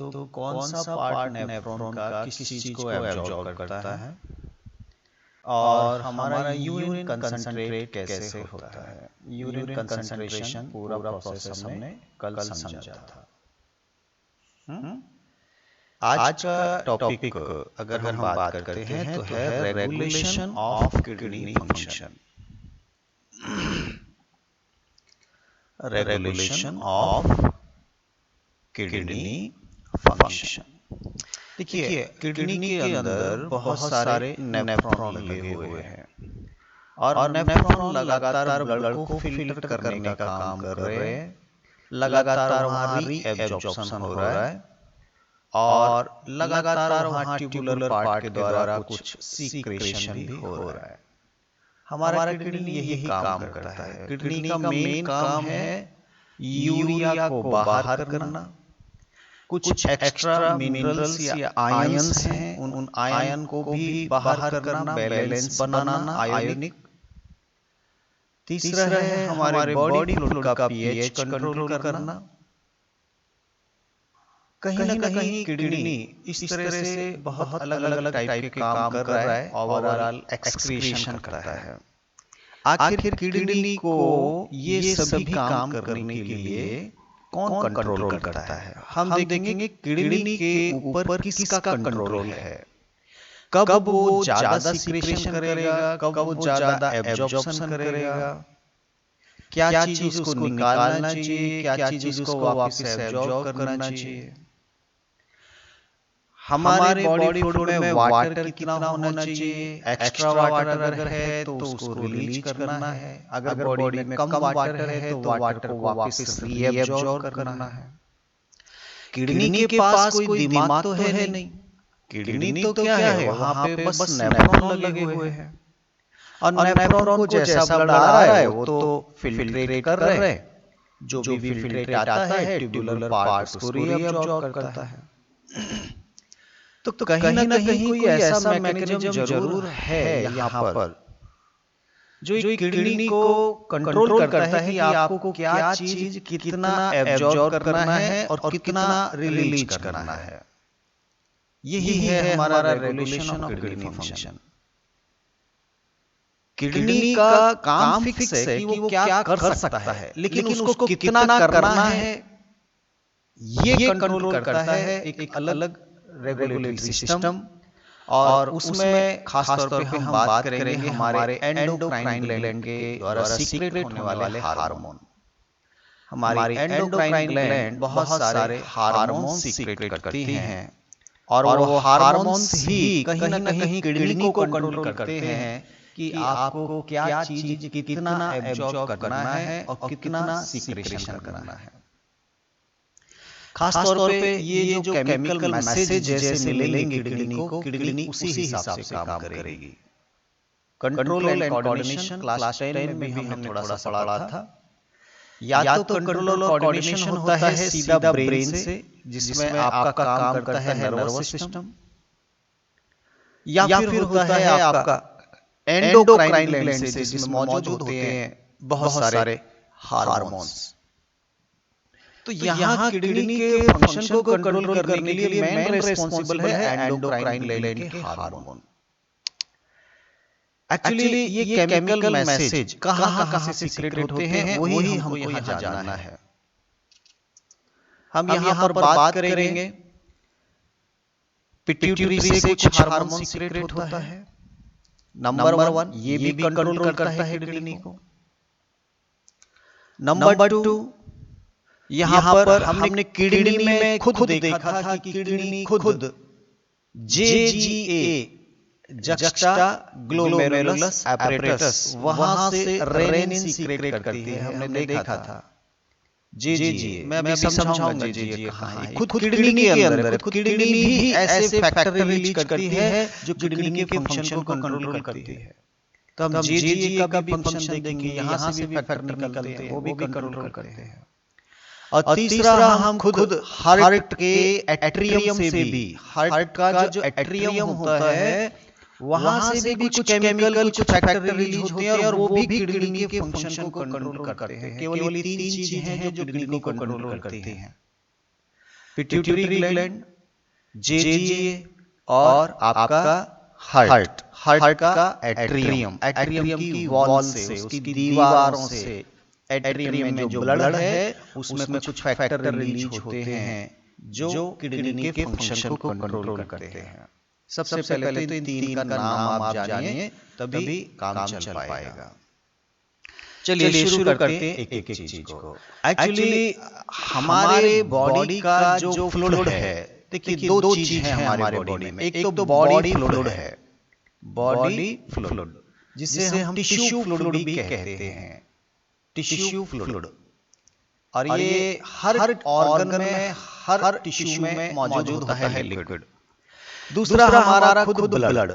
तो कौन सा पार्ट नेफ्रॉन का किस चीज को एब्जॉर्ब करता है और हमारा यूरिन कंसंट्रेट कैसे होता है। यूरिन कंसंट्रेशन पूरा प्रोसेस हमने कल समझा था। आज का टॉपिक अगर हम बात करते हैं तो है regulation of kidney function. Regulation of kidney function. देखिए किडनी के अंदर बहुत सारे नेफ्रॉन लगे हुए हैं और नेफ्रॉन लगातार ब्लड को फिल्टर करने का काम कर रहे हैं। लगातार वहाँ रीएब्जॉर्प्शन हो रहा है और लगातार वहाँ ट्यूबुलर पार्ट के द्वारा कुछ सीक्रेशन भी हो रहा है। हमारा किडनी यही काम करता है। किडनी का मेन काम है यूरिया को बाहर करना। कुछ एक्स्ट्रा मिनरल्स या आयंस हैं, उन आयन को भी बाहर करना, बैलेंस बनाना आयोनिक। तीसरा है हमारे बॉडी फ्लूइड का पीएच कंट्रोल करना। कहीं ना कहीं किडनी इस तरह से बहुत अलग अलग टाइप के काम कर रहा है, ओवरऑल एक्सक्रीशन करता है। आखिर किडनी को ये सभी काम करने के लिए कौन कंट्रोल करता है? हम देखेंगे किडनी के ऊपर किसका कंट्रोल है। कब वो ज्यादा सीक्रेशन करेगा, कब वो ज्यादा एब्जॉर्प्शन करेगा, क्या चीज उसको निकालना चाहिए, क्या चीज उसको वापस एब्जॉर्ब करना चाहिए। हमारे बॉडी फ्लूइड में वाटर कितना होना चाहिए। एक्स्ट्रा वाटर अगर है तो उसको रिलीज करना है। अगर बॉडी में कम वाटर है तो वाटर को वापस रीएब्जॉर्ब करना है। किडनी के पास कोई दिमाग तो है नहीं। किडनी तो क्या है, वहां पे बस नेफ्रॉन लगे हुए हैं और नेफ्रॉन को जैसा ब्लड आ रहा है वो तो फिल्ट्रेट कर रहे हैं। जो भी फिल्ट्रेट आता है ट्यूबुलर पार्ट्स को रीएब्जॉर्ब करता है। तो कहीं ना कहीं कोई ऐसा मैकेनिज्म जरूर है यहाँ पर जो किडनी को कंट्रोल करता है कि आपको क्या चीज कितना एब्जॉर्ब करना है और कितना रिलीज करना है। यही है हमारा regulation of kidney function. Kidney का काम फिक्स है कि वो क्या कर सकता है, लेकिन उसको कितना करना है ये कंट्रोल करता है एक अलग रेगुलेटरी सिस्टम। और उसमें खास तौर पे हम बात करेंगे हमारे एंडोक्राइन ग्लैंड के द्वारा सीक्रेट होने वाले हार्मोन। हमारी एंडोक्राइन ग्लैंड बहुत सारे हार्मोन सीक्रेट करती हैं और वो हार्मोन्स ही कहीं ना कहीं किडनी को कंट्रोल करते हैं कि आपको क्या चीज कितना एब्जॉर्ब करना है और कितना सीक्रेशन करना है। खास तौर पे ये जो केमिकल मैसेज जैसे मिलेंगे किडनी को, किडनी उसी हिसाब से काम करेगी। कंट्रोल एंड कोऑर्डिनेशन क्लास 10 में भी हमने थोड़ा सा पढ़ा था। या तो कंट्रोल और कोऑर्डिनेशन होता है सीधा ब्रेन से, जिसमें आपका काम करता है नर्वस सिस्टम, या फिर होता है आपका एंडोक्राइन ग्लैंड से, जिसमें मौजूद होते हैं बहुत सारे हार्मोन्स। तो यहाँ किडनी के फंक्शन को कंट्रोल करने के लिए मेन रिस्पांसिबल है एंडोक्राइन ग्लैंड के हार्मोन। एक्चुअली ये केमिकल मैसेज कहाँ से सीक्रेट होते हैं वही हमको यहाँ जानना है। हम यहाँ पर बात करेंगे पिट्यूटरी से कुछ हार्मोन सीक्रेट होता है। नंबर 1 ये भी कंट्रोल करता है किडनी को। नंबर 2 यहाँ पर हमने किडनी में खुद देखा था कि किडनी खुद JGA जस्टा ग्लोमेरुलस एपरेटस वहां से रेनिन सीक्रेट करती है। हमने देखा था JGA। मैं अभी समझाऊंगा JGA कहाँ है। खुद किडनी के अंदर खुद किडनी भी ऐसे फैक्टर रिलीज करती है जो किडनी के फंक्शन को कंट्रोल करती है। तो हम JGA का भी फंक्शन देखेंगे। यहाँ से भी फैक्टर निकलते हैं, वो भी कंट्रोल करते हैं। और तीसरा हम खुद हार्ट के एट्रियम से भी, हार्ट का जो एट्रियम होता है वहां से भी कुछ केमिकल कुछ फैक्टर रिलीज होते हैं और वो भी किडनी के फंक्शन को कंट्रोल करते हैं। केवल ये 3 चीजें हैं जो किडनी को कंट्रोल करती हैं। पिट्यूटरी ग्लैंड, जेजीए और आपका हार्ट का एट्रियम की वॉल से, उसकी दीवारों से, एट्रियम में जो ब्लड है उसमें कुछ फैक्टर रिलीज होते हैं जो किडनी के फंक्शन को कंट्रोल करते हैं। सबसे पहले तो इन तीन का नाम आप जानिए, तभी काम चल पाएगा। चलिए शुरू करते हैं एक एक चीज को। एक्चुअली हमारे बॉडी का जो फ्लूइड है, देखिए दो चीज है हमारे बॉडी में। एक तो बॉडी फ्लूइड है, बॉडी फ्लूइड जिसे हम टिश्यू फ्लूइड भी कहते हैं, टिश्यू फ्लूइड। और ये हर ऑर्गन में, हर टिश्यू में मौजूद होता है लिक्विड। दूसरा हमारा खुद ब्लड।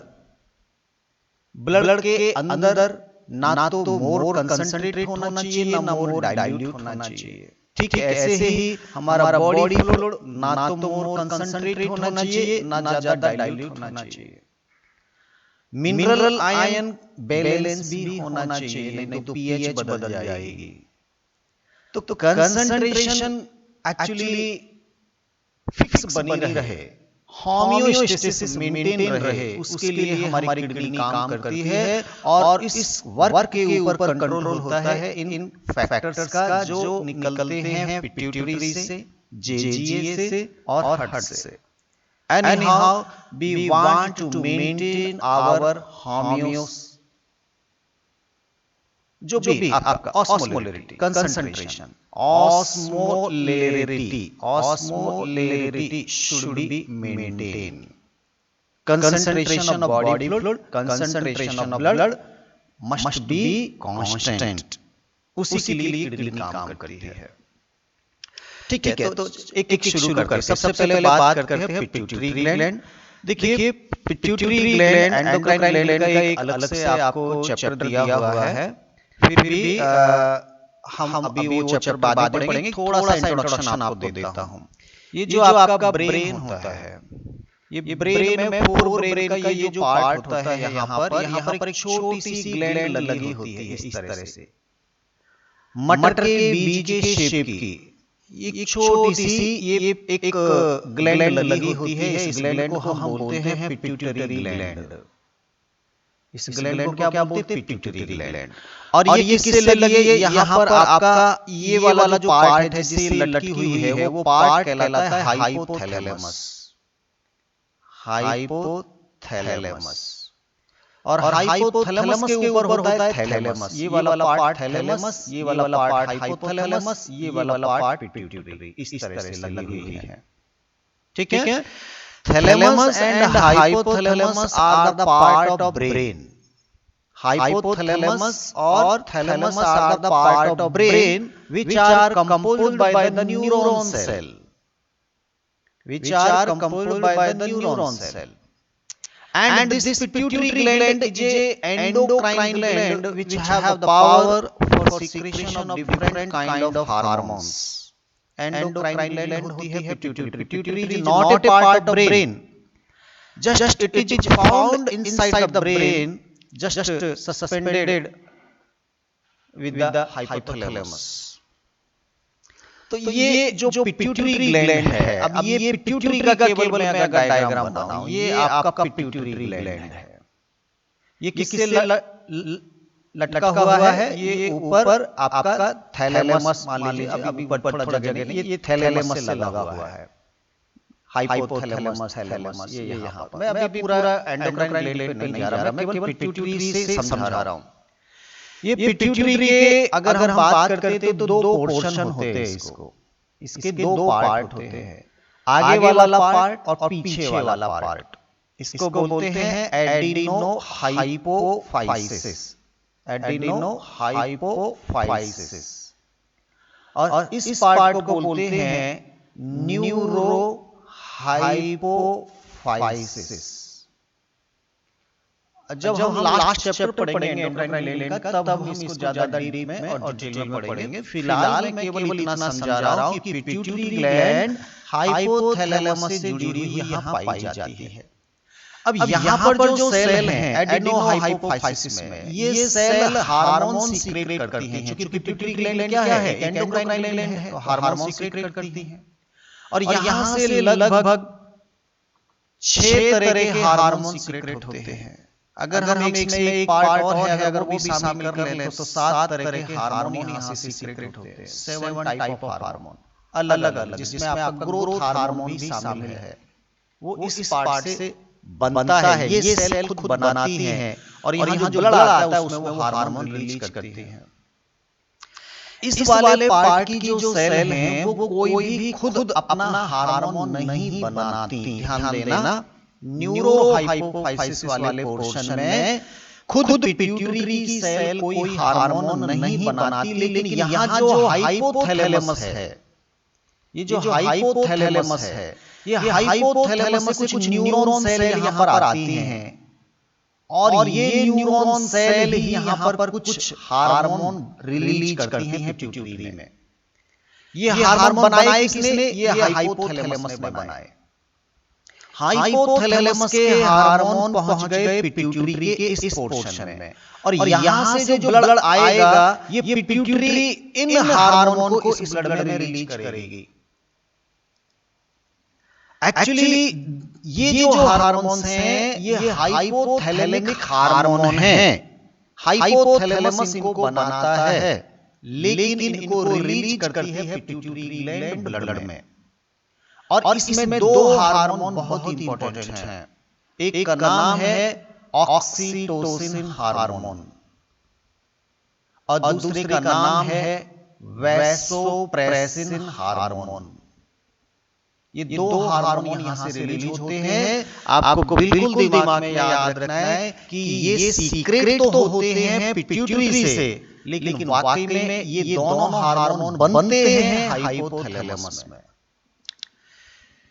ब्लड के अंदर ना तो मोर कंसंट्रेट होना चाहिए, ना मोर डाइल्यूट होना चाहिए। ठीक है, ऐसे ही हमारा बॉडी फ्लूइड ना तो मोर कंसंट्रेट होना चाहिए, ना ज्यादा डाइल्यूट होना चाहिए। मिनरल आयन बैलेंस भी होना चाहिए, नहीं तो पीएच बदल जाएगी। तो कंसंट्रेशन एक्चुअली फिक्स बनी रहे, होमियोस्टेसिस मेंटेन रहे, उसके लिए हमारी किडनी काम करती है। और इस वर्क के ऊपर कंट्रोल होता है इन फैक्टर्स का जो निकलते हैं पिट्यूटरी से, जेजीए से और हार्ट से। Anyhow, we want to maintain our homeostasis, जो भी आपका osmolarity, concentration, osmolarity should be maintained. Concentration of body fluid, concentration of blood must be constant. उसी के लिए किडनी काम करती है। ठीक है, तो एक शुरू करते हैं। सबसे पहले बात करते हैं पिट्यूटरी ग्लैंड। देखिए पिट्यूटरी ग्लैंड एंडोक्राइन ग्लैंड का एक अलग से आपको चैप्टर दिया हुआ है। फिर भी हम अभी वो चैप्टर बाद में पढ़ेंगे। थोड़ा सा इंट्रोडक्शन आपको देता हूं। ये जो आपका ब्रेन होता है, ये ब्रेन में फोर ब्रेन का ये जो पार्ट होता है, यहाँ पर एक छोटी सी ग्लैंड लगी होती है इस तरह से, मटर के बीज के शेप की। ये छोटी सी ये एक ग्लैंड लगी होती है। इस ग्लैंड को हम बोलते हैं पिट्यूटरी ग्लैंड। इस ग्लैंड को क्या बोलते हैं? Pituitary gland. और ये किससे लगी है? यहाँ पर आपका ये वाला जो पार्ट है जिससे लटकी हुई है, वो पार्ट कहलाता है हाइपोथैलेमस। हाइपोथैलेमस। और हाइपोथैलेमस के ऊपर होता है थैलेमस। ये वाला पार्ट थैलेमस, ये वाला पार्ट हाइपोथैलेमस, ये वाला पार्ट पिट्यूटरी। इस तरह से लगी हुई है। ठीक है, thalamus and hypothalamus are the part of brain. Hypothalamus और thalamus are the part of brain which are composed by the neuron cell. Which are composed by the neuron cell. And this pituitary gland is an endocrine gland which have the power for secretion of different kind of hormones. Endocrine gland होती है pituitary. Pituitary is not a part of brain. Just it is found inside the brain, just suspended with the hypothalamus. तो ये जो pituitary gland है, अब ये pituitary का केवल मैं अगर डायग्राम बनाऊं, ये आपका पिट्यूटरी ग्लैंड है। ये किससे लटका हुआ है? ये ऊपर आपका थैलेमस, मान लीजिए अभी थोड़ा जगह नहीं, ये थैलेमस से लगा हुआ है। हाइपोथैलेमस, थैलेमस ये यहाँ पर। मैं अभी पूरा एंडोक्राइन ग्लैंड पे नहीं जा रहा, मैं केवल पिट्यूटरी से समझा रहा हूँ। ये पिट्यूटरी के अगर हम बात करते तो दो पोर्शन होते हैं इसको। इसके दो पार्ट होते हैं, आगे वाला पार्ट और पीछे वाला पार्ट। इसको बोलते हैं एडिनो हाइपोफाइसिस। Adeno hypophysis. और इस पार्ट को बोलते हैं न्यूरो हाइपोफाइसिस। जब हम लास्ट चैप्टर पढ़ेंगे एंडोक्राइन ग्लैंड का, तब हम इसको ज्यादा डीप में और डिटेल में पढ़ेंगे। फिलहाल मैं केवल इतना समझा रहा हूं कि पिट्यूटरी ग्लैंड हाइपोथैलेमस से जुड़ी हुई यहाँ पाई जाती है। अब यहाँ पर जो सेल हैं एडिनो हाइपोफाइसिस में, ये सेल हार्मोन सीक्रेट करती हैं। क्योंकि पिट्यूटरी ग्लैंड क्या है? एंडोक्राइन ग्लैंड है, तो हार्मोन सीक्रेट करती हैं। और यहाँ से लगभग 6 तरह के हार्मोन सीक्रेट होते हैं। अगर हम इसमें एक पार्ट और है, अगर वो भी शामिल कर लें तो 7 तरह के हार्मोन यहाँ से सीक्रेट होते हैं। 7 टाइप ऑफ हार्मोन अलग अलग, जिसमें आपका ग्रोथ हार्मोन भी शामिल है। वो इस पार्ट से बनता है, ये सेल खुद बनाती हैं और यहाँ जो ब्लड आता है उसमें वो हार्मोन रिलीज करती हैं। इस वाले पार्ट की जो सेल हैं वो कोई भी खुद अपना हार्मोन नहीं बनाती। ध्यान देना, न्यूरोहाइपोफाइसिस वाले पोर्शन में खुद पिट्यूटरी की सेल कोई हार्मोन नहीं बनाती, लेकिन यहाँ जो हाइपोथैलेमस है, ये जो हाइपोथैलेमस है, ये हाइपोथैलेमस से कुछ न्यूरॉन सेल यहाँ पर आती हैं और ये न्यूरॉन सेल ही यहाँ पर कुछ हार्मोन रिलीज करती हैं पिट्यूटरी में। ये हार्मोन बनाए किसने? ये हाइपोथैलेमस ने बनाए। हाइपोथैलेमस के हार्मोन पहुंच गए पिट्यूटरी के इस पोर्शन में और यहाँ से जो ब्लड आएगा ये पिट्यूटरी इन हार्मोन को इस ब्लड में रिलीज करेगी। एक्चुअली ये जो हार्मोन्स हैं ये हाइपोथैलेमिक हार्मोन हैं। हाइपोथैलेमस इनको बनाता है, लेकिन इनको रिलीज करती है पिट्यूटरी ग्लैंड ब्लड में। और इसमें 2 हार्मोन बहुत ही इंपॉर्टेंट हैं। एक का नाम है ऑक्सीटोसिन हार्मोन और दूसरे का नाम है वैसोप्रेसिन हार्मोन। ये 2 हार्मोन यहाँ से रिलीज होते हैं। आपको बिल्कुल दिमाग में याद रखना है कि ये सीक्रेट तो होते हैं पिट्यूटरी से, लेकिन वाकई में ये दोनों हार्मोन बनते हैं हाइपोथैलेमस में।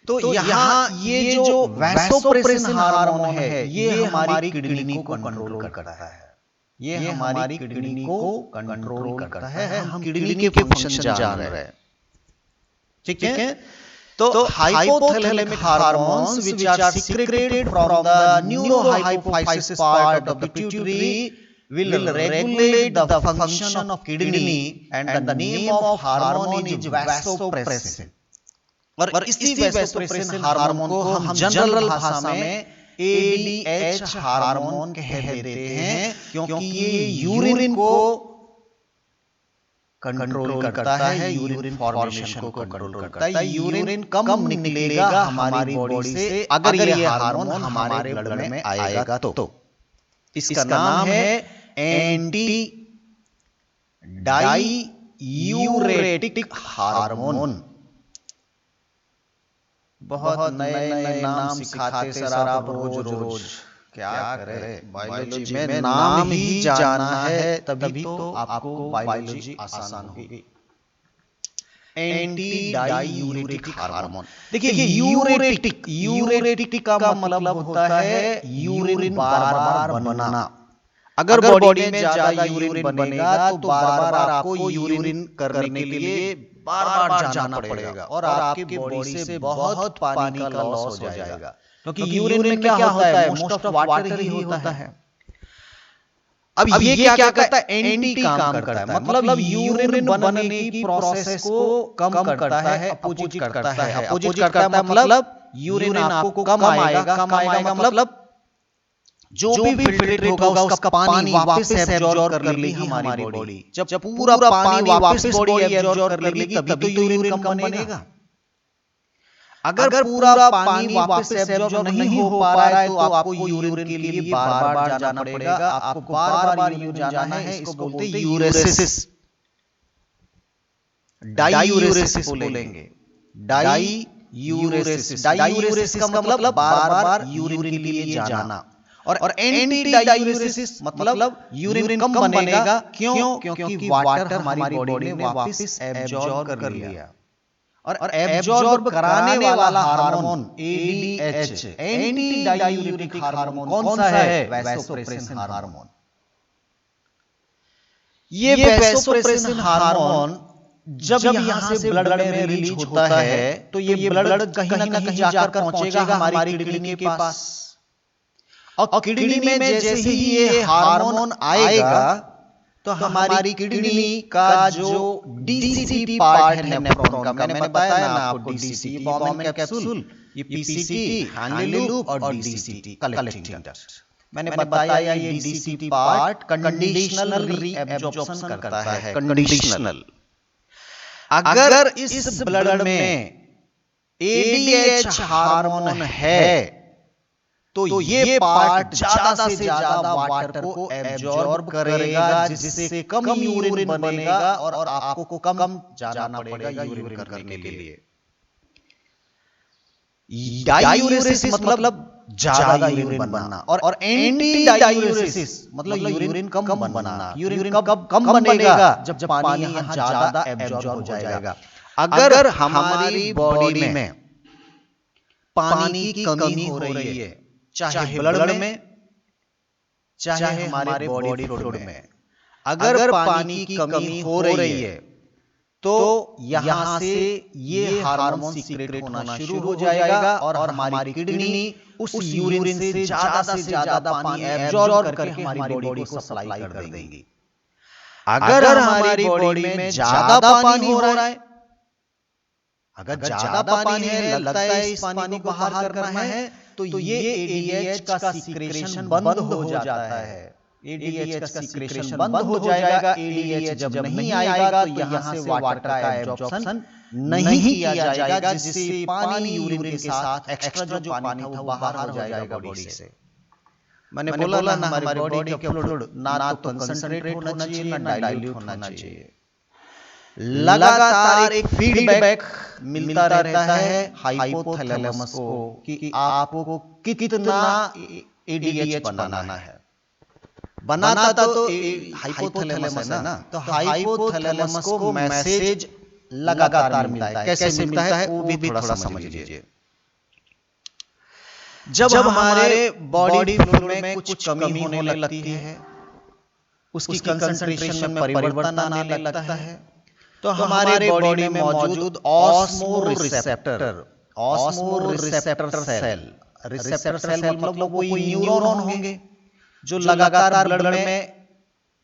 तो यहाँ ये जो वैसोप्रेसिन हार्मोन है ये हमारी किडनी को कंट्रोल करता है। ये हमारी किडनी को कंट्रोल करता है। हम किडनी के फंक्शन जान रहे हैं, ठीक है? तो hypothalamic hormones which are secreted from the neurohypophysis part of the pituitary will regulate the function of kidney and the name of hormone is vasopressin। और इसी vasopressin हार्मोन को हम जनरल भाषा में ADH हार्मोन कह देते हैं, क्योंकि ये यूरिन को कंट्रोल करता है, यूरिन फॉर्मेशन को कंट्रोल करता है। यूरिन कम निकलेगा हमारी बॉडी से अगर ये हार्मोन हमारे ब्लड में आएगा तो। इसका नाम है एंटी डाईयूरेटिक हार्मोन। बहुत नए नए नाम सिखाते सर आप रोज क्या करें। बायोलॉजी में नाम ही जाना है तभी तो आपको बायोलॉजी आसान होगी। एंटी डाईयूरेटिक हार्मोन, देखिए यूरेटिक का मतलब होता है यूरिन बार बार बनना। अगर बॉडी में ज्यादा यूरिन बनेगा तो बार बार आपको यूरिन करने के लिए बार बार जाना पड़ेगा और आपकी बॉडी से बहुत पानी का लॉस हो जाएगा, क्योंकि यूरिन में क्या होता है? मोस्ट ऑफ वाटर ही होता है। अब ये क्या करता है? एंटी काम करता है, मतलब यूरिन बनने की प्रोसेस को कम करता है, अपोजिट करता है। अपोजिट करता है मतलब यूरिन आपको कम आएगा मतलब जो भी फिल्ट्रेट होगा उसका पानी वापस एब्जॉर्ब कर लेगी हमारी बॉडी। जब पूरा पानी वापस बॉडी एब्जॉर्ब कर लेगी तभी तो यूरिन कम बनेगा। अगर पूरा पानी वापस एब्जॉर्ब नहीं हो पा रहा है तो आपको यूरिन के लिए बार बार जाना पड़ेगा। आपको बार बार यूरिन जाना है, इसको बोलते हैं यूरेसिस, डाईयूरेसिस बोलेंगे। डाईयूरेसिस का मतलब बार बार यूरिन के लिए जाना। और एंटी डाईयूरेसिस मतलब यूरिन कम बनेगा। क्यों? क्योंकि वाटर हमारी बॉडी ने वापस एब्जॉर्ब कर लिया। और एब्जॉर्ब कराने वाला hormone ADH, anti diuretic hormone कौन सा है? Vasopressin hormone. ये वैसोप्रेसिन हार्मोन जब यहां से ब्लड में रिलीज होता है तो ये ब्लड कहीं ना कहीं जाकर पहुंचेगा हमारी किडनी के पास। और किडनी में जैसे ही ये हार्मोन आएगा तो हमारी किडनी का जो डीसीटी पार्ट है नेफ्रॉन का, मैंने बताया ना आपको, डीसीटी बॉम्ब कैप्सूल, ये पीसीटी हैंडली लूप और डीसीटी कलेक्टिंग डक्ट। मैंने बताया ये डीसीटी पार्ट कंडीशनल रीएब्जॉर्प्शन करता है, कंडीशनल। अगर इस ब्लड में एडीएच हार्मोन है तो ये पार्ट ज्यादा से ज्यादा वाटर को एब्जॉर्ब करेगा, जिससे कम यूरिन बनेगा और आपको कम जाना पड़ेगा यूरिन करने के लिए। डायूरेसिस मतलब ज्यादा यूरिन बनना, और एंटी डायूरेसिस मतलब यूरिन कम बनना। यूरिन कब कम बनेगा? जब पानी यहां ज्यादा एब्जॉर्ब हो जाएगा। अगर हमारी बॉडी में पानी की कमी हो रही है, चाहे ब्लड में चाहे हमारे बॉडी फ्लूइड में, अगर पानी की कमी हो रही है तो यहां से ये हार्मोन सीक्रेट होना शुरू हो जाएगा और हमारी किडनी उस यूरिन से ज्यादा पानी एब्जॉर्ब करके हमारी बॉडी को सप्लाई कर देंगी। अगर हमारी बॉडी में ज्यादा पानी हो रहा है, अगर ज्यादा पानी है, लगता है इस पानी को बाहर करना है, तो ये एडीएच का सीक्रेशन बंद हो जाता है। एडीएच का सीक्रेशन बंद हो जाएगा। एडीएच जब नहीं आएगा तो यहां से वाटर का एब्जॉर्प्शन नहीं किया जाएगा, जिससे पानी यूरिन के साथ एक्स्ट्रा जो पानी था वो बाहर हो जाएगा बॉडी से। मैंने बोला ना, हमारी बॉडी का फ्लूइड ना तो कंसंट्रेट होना चाहिए ना डाइल्यूट होना चाहिए। लगातार एक फीडबैक मिलता रहता है हाइपोथैलेमस को कि आपको कितना एडीएच बनाना है। बनाता तो हाइपोथैलेमस है ना, तो हाइपोथैलेमस को मैसेज लगातार मिलता है। कैसे मिलता है वो भी थोड़ा समझ लीजिए। जब हमारे बॉडी फ्लूइड में कुछ कमी होने लगती है, उसकी कंसंट्रेशन में परिवर्तन आने लगता है, तो हमारे बॉडी में मौजूद ऑस्मोरिसेप्टर सेल, रिसेप्टर सेल मतलब वो न्यूरॉन होंगे जो लगातार ब्लड में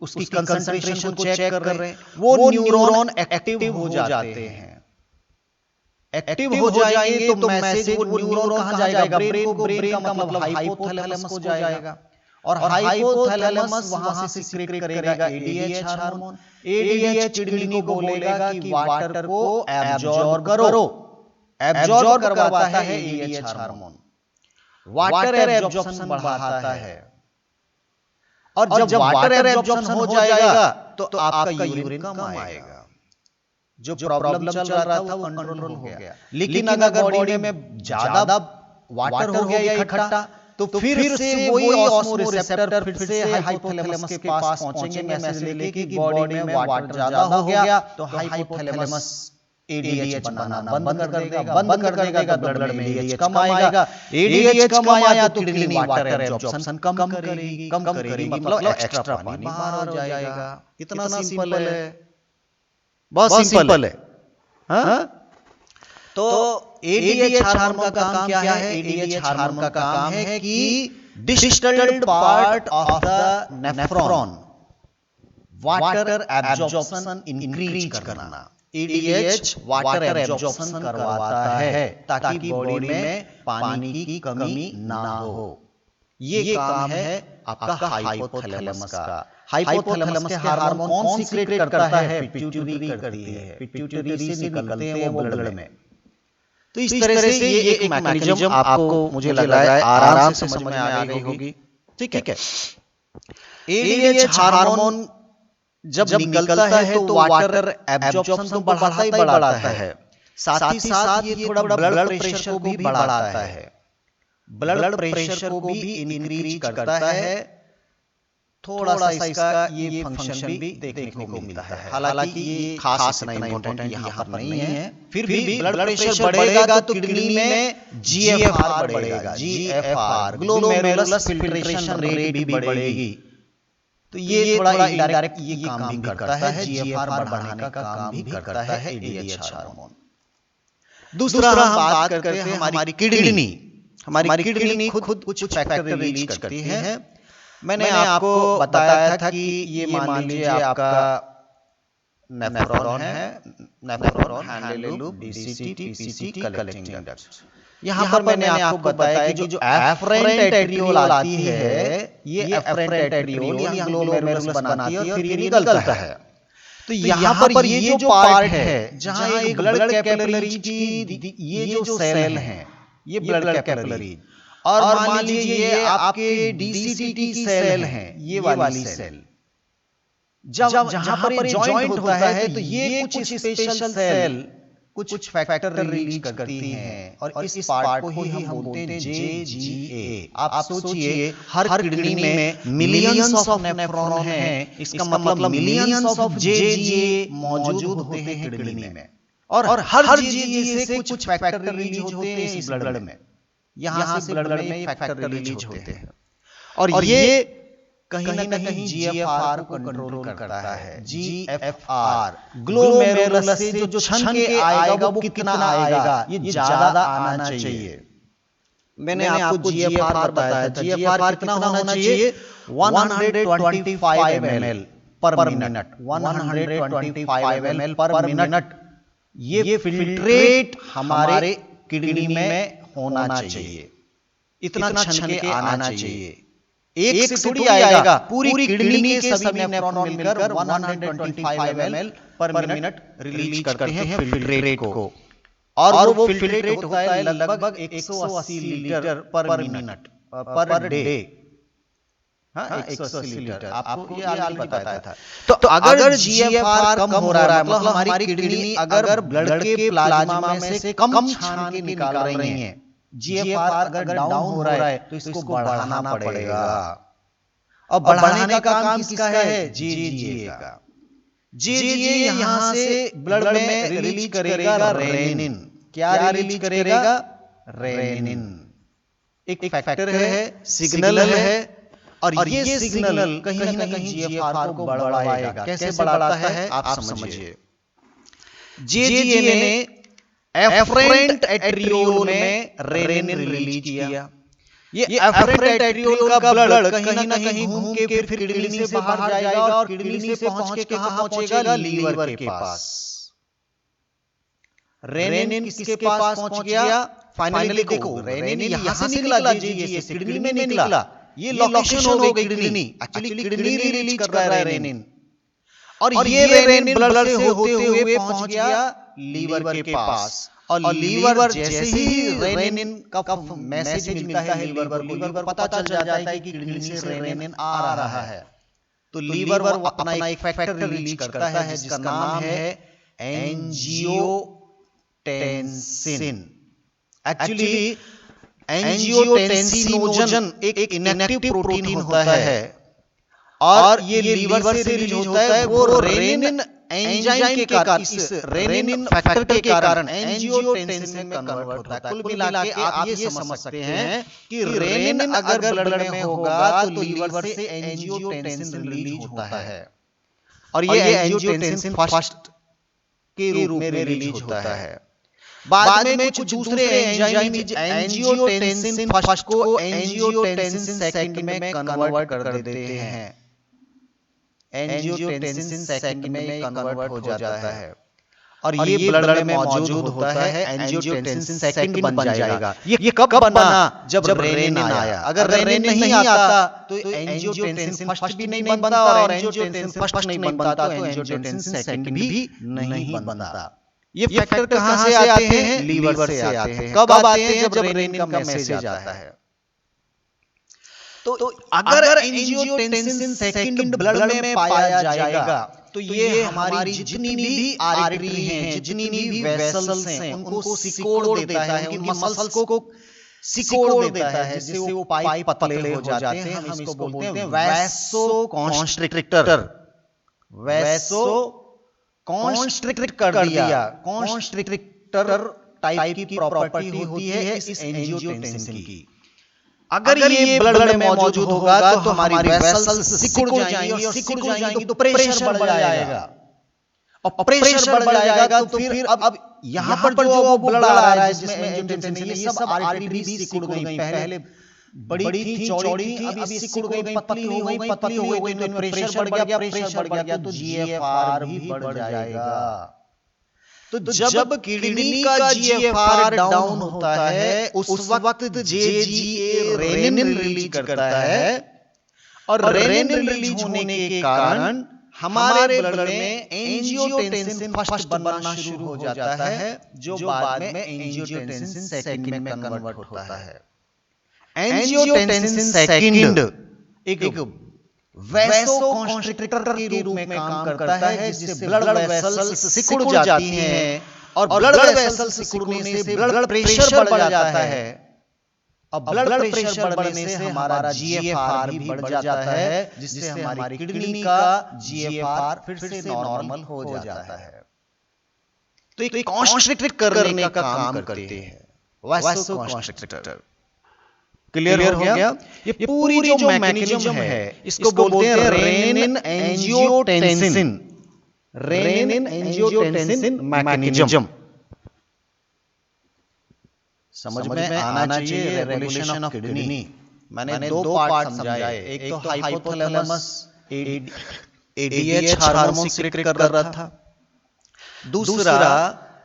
उसकी कंसंट्रेशन को चेक कर रहे हैं। वो न्यूरॉन एक्टिव हो जाते हैं। एक्टिव हो जाएंगे तो मैसेज वो न्यूरॉन कहां जाएगा? ब्रेन को। ब्रेन का मतलब हाइपोथैलेमस को जाएगा, और हाइपोथैलेमस वहां से सीक्रेट करेगा एडीएच हार्मोन। एडीएच किडनी को बोलेगा कि वाटर को एब्जॉर्ब करो। एब्जॉर्ब करवाता है एडीएच हार्मोन, वाटर एब्जॉर्प्शन बढ़ाता है। और जब वाटर एब्जॉर्प्शन हो जाएगा तो आपका यूरिन कम आएगा। जो प्रॉब्लम चल रहा था वो कंट्रोल हो गया। लेकिन अगर बॉडी में ज्यादा वाटर हो गया इकट्ठा, तो फिर से वही ऑस्मोरिसेप्टर फिर से हाइपोथैलेमस के पास पहुंचेंगे मैसेज लेके कि बॉडी में वाटर ज्यादा हो गया, तो हाइपोथैलेमस एडीएच बनाना बंद कर देगा, तो ब्लड में एडीएच कम आएगा। एडीएच कम आया तो किडनी वाटर एब्जॉर्प्शन कम करेगी मतलब एक्स्ट्रा पानी बाहर हो जाएगा। कितना सिंपल है, बहुत सिंपल है। हाँ, तो एडीएच हार्मोन का काम क्या है? एडीएच हार्मोन का काम है कि distilled part of the nephron water absorption increase करना। एडीएच वाटर एब्जॉर्प्शन करवाता है ताकि बॉडी में पानी की कमी ना हो। ये काम है आपका हाइपोथैलेमस का। हाइपोथैलेमस के हार्मोन कौन सीक्रेट करता है? पिट्यूटरी करती है। पिट्यूटरी से निकलते हैं वो ब्लड में। तो इस तरह से ये एक मैकेनिज्म आपको मुझे लग रहा है आराम से समझ में आ गई होगी। ठीक है। एडीएच हार्मोन जब निकलता है तो वाटर एब्जॉर्प्शन तो बढ़ाता ही बढ़ाता है, साथ ही साथ ये थोड़ा ब्लड प्रेशर को भी बढ़ाता है। ब्लड प्रेशर को भी इंक्रीज करता है। थोड़ा सा इसका ये फंक्शन भी देखने को मिलता है। हालांकि ये खास इतना इंपॉर्टेंट यहाँ पर नहीं है। फिर भी ब्लड प्रेशर बढ़ेगा तो किडनी में जीएफआर बढ़ेगा। जीएफआर ग्लोमेरुलस फिल्ट्रेशन रेट भी बढ़ेगी। तो ये थोड़ा इनडायरेक्ट ये काम भी करता है। जीएफआर बढ़ाने का काम भी करता है एडीएच हार्मोन। दूसरा हम बात करते हैं हमारी किडनी। हमारी किडनी खुद कुछ फैक्टर रिलीज करती है। मैंने आपको बताया था कि ये मान लीजिए आपका नेफ्रॉन है, nephron, handle loop, DCT, PCT, collecting duct. यहाँ पर मैंने आपको बताया कि जो एफरेंट एट्रियोल आती है, ये एफरेंट एट्रियोल यहाँ ग्लोमेरुलस बनाती है और फिर ये निकलता है। तो यहाँ पर ये जो पार्ट है जहाँ एक ब्लड कैपिलरीज की ये जो सेल हैं, ये ब्लड कैपिलरीज, और मान लीजिए ये आपके डीसीटी सेल हैं, ये वाली सेल, जब जहां पर जॉइंट होता है तो ये कुछ स्पेशल सेल कुछ फैक्टर रिलीज करती हैं और इस पार्ट को ही हम बोलते हैं जेजीए। आप सोचिए हर किडनी में मिलियंस ऑफ नेफ्रॉन हैं, इसका मतलब मिलियंस ऑफ जेजीए मौजूद होते हैं किडनी में, और हर जेजीए से कुछ फैक्टर रिलीज होते हैं इस ब्लड में। यहां से ब्लड में फैक्टर रिलीज होते हैं और ये कहीं ना कहीं जीएफआर को कंट्रोल करता है। जीएफआर ग्लोमेरुलस से जो छन के आएगा वो कितना आएगा, ये ज्यादा आना चाहिए। मैंने आपको जीएफआर बताया था, जीएफआर कितना होना चाहिए, 125 ml पर मिनट, 125 ml पर मिनट। ये फिल्ट्रेट हमारे किडनी में होना चाहिए, इतना छन के आना चाहिए। एक से थोड़ी आएगा, पूरी किडनी के सभी नेफ्रॉन मिलकर 125 ml पर मिनट रिलीज करते हैं फिल्ट्रेट को, और वो फिल्ट्रेट होता है लगभग 180 लीटर पर मिनट पर डे। हाँ, 180 लीटर आपको ये ऑलरेडी बताया था। तो अगर जीएफआर कम हो रहा है, मतलब हमारी किडनी अगर ब्लड के प्लाज्मा में से कम छान के निकाल रही है, जीएफआर अगर डाउन हो रहा है तो इसको बढ़ाना पड़ेगा। और बढ़ाने का काम किसका है, जेजीए का। जेजीए यहां से ब्लड में रिलीज करेगा रेनिन। क्या रिलीज करेगा, रेनिन। एक फैक्टर है, सिग्नल है, और ये सिग्नल कहीं ना कहीं जीएफआर को बढ़ाएगा। कैसे बढ़ाता है आप समझिए। जेजीए ने एफरेंट एट्रियोल में रेनिन रिलीज किया। ये एफरेंट एट्रियोल का ब्लड कहीं ना कहीं घूम के फिर किडनी से बाहर जाएगा और किडनी से पहुंच के कहां पहुंचेगा, लीवर के पास। रेनिन किसके पास पहुंच गया, फाइनली देखो रेनिन यहां से निकला, जेजीए से किडनी में निकला, ये लोकेशन हो गई किडनी। एक्चुअली किडनी रिलीज कर रहा है रेनिन, और ये रेनिन ब्लड से होते हुए पहुंच गया लीवर के पास। और लीवर जैसे ही रेनिन का मैसेज मिलता है लीवर को पता चल जाता है कि किडनी से रेनिन आ रहा है, तो लीवर अपना एक फैक्टर रिलीज करता है जिसका नाम है एंजियोटेंसिन। एक्चुअली एंजियोटेंसिनोजन एक इनएक्टिव प्रोटीन होता है, और ये लीवर से रिलीज होता है। वो रेनिन एंजाइम के कारण, इस रेनिन फैक्टर के कारण एंजियोटेंसिन में कन्वर्ट होता है। कुल मिला के आप ये समझ सकते हैं कि रेनिन अगर ब्लड में होगा तो लीवर से एंजियोटेंसिन रिलीज होता है, और ये एंजियोटेंसिन फर्स्ट के रूप में रिलीज होता है। बाद में कुछ दूसरे एंजाइम एंजियोटेंसिन फर्स्ट को एंजियोटेंसिन सेकंड में कन्वर्ट कर देते हैं। एंजियोटेंसिन सेकंड में कन्वर्ट हो जाता है, और ये ब्लड में मौजूद होता है। एंजियोटेंसिन सेकंड बन जाएगा। ये कब बना, जब रेनिन आया। अगर रेनिन नहीं आता तो एंजियोटेंसिन फर्स्ट भी नहीं बनता, और एंजियोटेंसिन फर्स्ट नहीं बनता तो एंजियोटेंसिन सेकंड भी नहीं बनता। ये फैक्टर कहां से आते हैं, लीवर से आते हैं। कब आते हैं, जब रेनिन का मैसेज आता है। तो अगर एंजियोटेंसिन सेकंड ब्लड में पाया जाएगा तो ये हमारी जितनी भी आर्टरी हैं, जितनी भी वेसल्स हैं, उनको सिकोड़ देता है, उनकी मसल्स को सिकोड़ देता है, जिससे वो पाइप पतले हो जाते हैं। हम इसको बोलते हैं वैसोकॉन्स्ट्रिक्टर। वैसोकॉन्स्ट्रिक्ट कर दिया। कॉन्स्ट्रिक्टर टाइप की प्रॉपर्टी होती है इस एंजियोटेंसिन की। अगर ये ब्लड में मौजूद होगा तो हमारी वेसल्स सिकुड़ जाएंगी, और सिकुड़ जाएंगी तो प्रेशर बढ़ जाएगा, और प्रेशर बढ़ जाएगा तो फिर अब यहाँ पर जो ब्लड आ रहा है जिसमें एंजियोटेंसिन, ये सब आर्टरी भी सिकुड़ गई। पहले बड़ी थी, चौड़ी थी, अब ये सिकुड़ गई, पतली हो गई, पतली हो गई तो इनमें प्रेशर बढ़ गया तो जीएफआर भी बढ़ जाएगा। तो जब किडनी का जीएफआर डाउन होता है उस वक्त जेजीए रेनिन रिलीज करता है, और रेनिन रिलीज होने के कारण हमारे ब्लड में एंजियोटेंसिन फर्स्ट बनना शुरू हो जाता है, जो बाद में एंजियोटेंसिन सेकंड में कन्वर्ट होता है। एंजियोटेंसिन सेकंड एक वैसोकंस्ट्रिक्टर के रूप में काम करता है, जिससे ब्लड वेसल्स सिकुड़ जाती हैं, और ब्लड वेसल्स सिकुड़ने से ब्लड प्रेशर बढ़ जाता है। अब ब्लड प्रेशर बढ़ने से हमारा जीएफआर भी बढ़ जाता है, जिससे हमारी किडनी का जीएफआर फिर से नॉर्मल हो जाता है। तो एक कॉन्स्ट्रिक्ट करने का काम करते हैं वैसोकंस्ट्रिक्टर। क्लियर हो गया? ये पूरी जो मैकेनिज्म है इसको बोलते हैं renin angiotensin, renin angiotensin mechanism. समझ में आना चाहिए रेगुलेशन ऑफ किडनी। मैंने दो पार्ट समझाए, एक तो हाइपोथैलेमस एडीएच हार्मोन सीक्रेट कर रहा था, दूसरा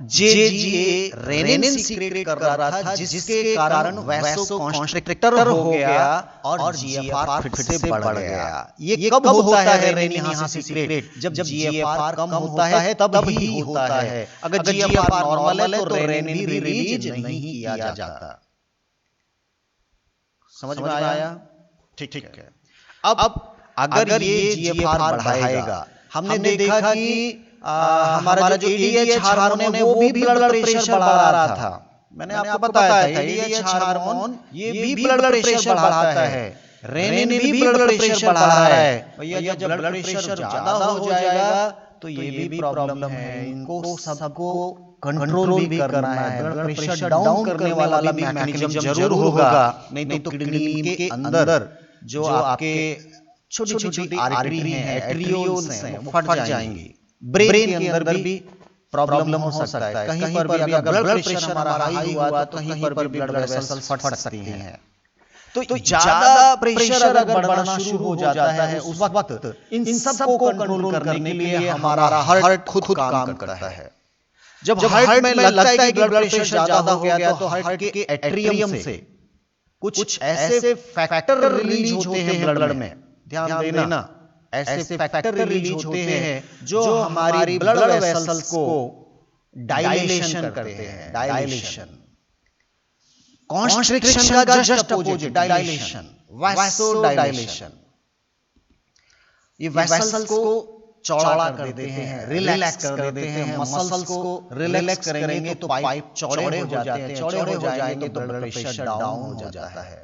जेजीए रेनिन सीक्रेट कर रहा था, जिसके कारण वैसोकंस्ट्रिक्टर हो गया और जीएफआर फिर से बढ़ गया। ये कब होता है रेनिन यहाँ से सीक्रेट? जब जीएफआर कम होता है तब ही होता है। अगर जीएफआर नॉर्मल है तो रेनिन भी रिलीज नहीं किया जाता। समझ में आया? ठीक है। अब अगर ये जीएफआर बढ़ाएगा, हमने देखा कि हमारा जो एडीएच हार्मोन है वो भी ब्लड प्रेशर बढ़ा रहा था। मैंने आपको बताया था एडीएच हार्मोन ये भी ब्लड प्रेशर बढ़ाता है, रेनिन भी ब्लड प्रेशर बढ़ा रहा है। भैया जब ब्लड प्रेशर ज्यादा हो जाएगा तो ये भी प्रॉब्लम है, इनको सबको कंट्रोल भी करना है। ब्लड प्रेशर डाउन करने वाला भी मैकेनिज्म जरूर होगा, नहीं तो किडनी के अंदर जो आपके छोटी-छोटी आर्टरी हैं, एट्रियोल्स हैं, वो फट जाएंगी। ब्रेन के अंदर भी प्रॉब्लम हो सकता है। कहीं पर भी अगर ब्लड प्रेशर हमारा हाई हुआ तो कहीं पर भी ब्लड वेसल्स फट सकती हैं। तो ज्यादा प्रेशर अगर बढ़ना शुरू हो जाता है उस वक्त इन सबको कंट्रोल करने के लिए हमारा हार्ट खुद काम करता है। जब हार्ट में लगता है कि ब्लड प्रेशर ज्यादा हो गया तो हार्ट के एट्रियम से कुछ ऐसे फैक्टर रिलीज होते हैं ब्लड में, ध्यान देना, ऐसे फैक्टर रिलीज होते हैं जो हमारी ब्लड वेसल्स को डायलेशन करते हैं। डायलेशन कॉन्स्ट्रिक्शन का जस्ट अपोजिट डायलेशन, वैसोडायलेशन। ये वेसल्स को चौड़ा कर देते हैं, रिलैक्स कर देते हैं। मसल्स को रिलैक्स करेंगे तो पाइप चौड़े हो जाते हैं, चौड़े हो जाएंगे तो ब्लड प्रेशर डाउन हो जाता है,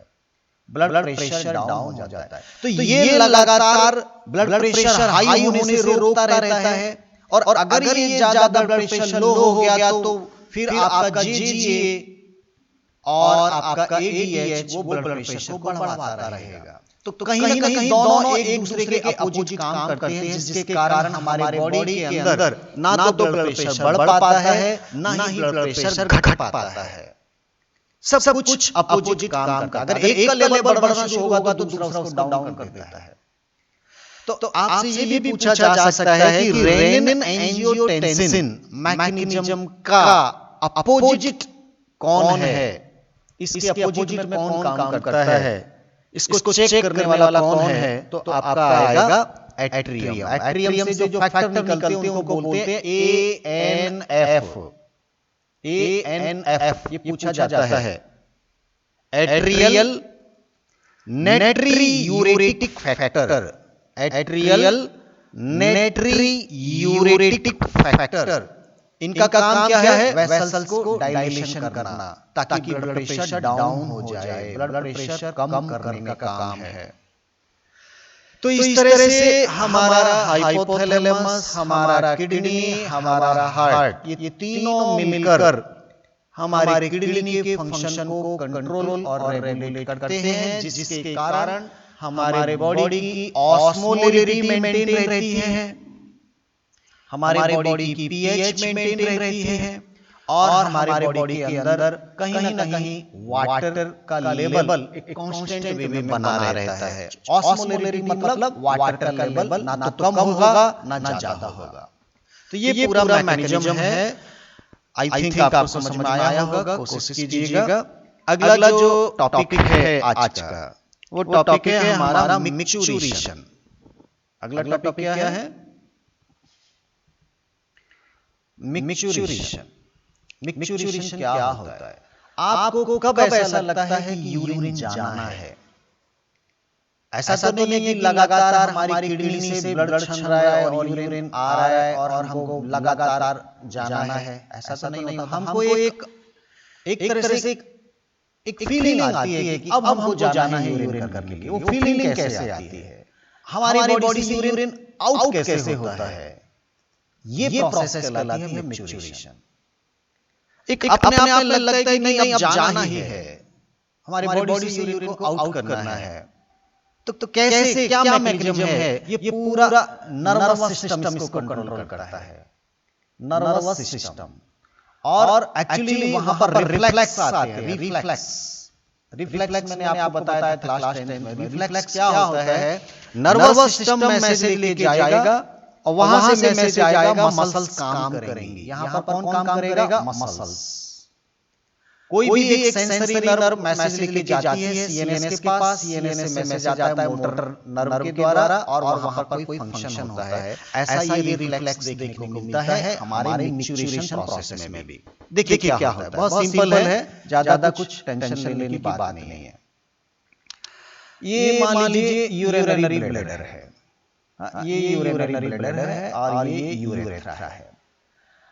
ब्लड प्रेशर डाउन हो जाता है। तो ये लगातार ब्लड प्रेशर हाई होने से रोकता रहता है, और अगर ये ज्यादा ब्लड प्रेशर लो हो गया तो फिर आपका जीजीए और आपका एडीएच वो ब्लड प्रेशर को बढ़ाता रहेगा। तो कहीं ना कहीं दोनों एक दूसरे के अपोजिट काम करते हैं, जिसके कारण हमारे बॉडी के अंदर ना तो ब्लड प्रेशर बढ़ पाता है, ना ही ब्लड प्रेशर घट पाता है। सब कुछ अपोजिट काम करता है। अगर एक का लेवल बढ़ना शुरू होगा तो दूसरा उसको डाउन कर देता है। तो आपसे ये भी पूछा जा सकता है कि रेनिन एंजियोटेंसिन मैकेनिज्म का अपोजिट कौन है? इसके अपोजिट में कौन काम करता है? इसको चेक करने वाला कौन है? तो आपका आएगा एट्रियम। एट्रियम से जो फैक्टर निकलते हैं उनको बोलते हैं एएनएफ। एएनएफ ये पूछा जाता है, एट्रियल नेट्रियूरेटिक फैक्टर। एट्रियल नेट्रियूरेटिक फैक्टर, इनका काम क्या है? वेसल्स को डायलेशन करना ताकि ब्लड प्रेशर डाउन हो जाए, ब्लड प्रेशर कम करने का काम है। तो इस तरह से हमारा हाइपोथैलेमस, हमारा किडनी, हमारा हार्ट, ये तीनों मिलकर हमारे किडनी के फंक्शन को कंट्रोल और रेगुलेट करते हैं, जिसके कारण हमारे बॉडी की ऑस्मोलैरिटी मेंटेन रहती है, हमारे बॉडी की पीएच मेंटेन रहती है, और हमारे बॉडी के अंदर कहीं ना कहीं वाटर का लेवल एक कांस्टेंट वे में बना रहता है। ऑस्मोलैरिटी मतलब वाटर का लेवल ना तो कम होगा ना ज्यादा होगा। तो ये पूरा मैकेनिज्म है। आई थिंक आपको समझ में आया होगा, कोशिश कीजिएगा। अगला जो टॉपिक है आज का, वो टॉपिक है हमारा मिक्सचुरेशन। अगला टॉपिक क्या है? मिक्सचुरेशन। मिक्सचुरेशन क्या होता है? आपको कब ऐसा लगता है कि यूरिन जाना है? ऐसा तो नहीं है कि लगातार हमारी किडनी से ब्लड चल रहा है और यूरिन आ रहा है और हमको लगातार जाना है, ऐसा तो नहीं होता। हमको एक तरह से एक फीलिंग आती है कि अब हमको जाना है यूरिन करने के लिए। वो फीलिंग कैसे आती है? हमारी बॉडी से यूरिन आउट कैसे होता है? ये प्रोसेस कहलाती है मिक्सचुरेशन। एक अपने आप में लगता है कि नहीं अब जाना ही है, हमारी बॉडी से यूरिन को आउट करना है। तो कैसे, क्या मैकेनिज्म है? ये पूरा नर्वस सिस्टम इसको कंट्रोल करता है। Nervous system. और एक्चुअली वहां पर रिफ्लेक्स आते हैं। रिफ्लेक्स मैंने आपको बताया था क्लास 10 में। रिफ्लेक्स क्या होता है? नर्वस सिस्टम मैसेज लेके जाएगा और वहां से मैसेज आएगा, मसल्स काम करेंगी। यहां पर कौन काम करेगा? मसल्स। कोई भी एक सेंसरी नर्व मैसेज लेके जाती है सीएनएस के पास। सीएनएस से मैसेज आता है मोटर नर्व के द्वारा और वहां पर कोई फंक्शन होता है। ऐसा ये रिफ्लेक्स देखने को मिलता है हमारे मिक्सचुरेशन प्रोसेस में भी। देखिए क्या होता है, बहुत सिंपल है, ज्यादा कुछ टेंशन लेने की बात नहीं है। ये मान लीजिए यूरिनरी ब्लैडर है। ये यूरिनरी ब्लैडर है और ये यूरेथ्रा है।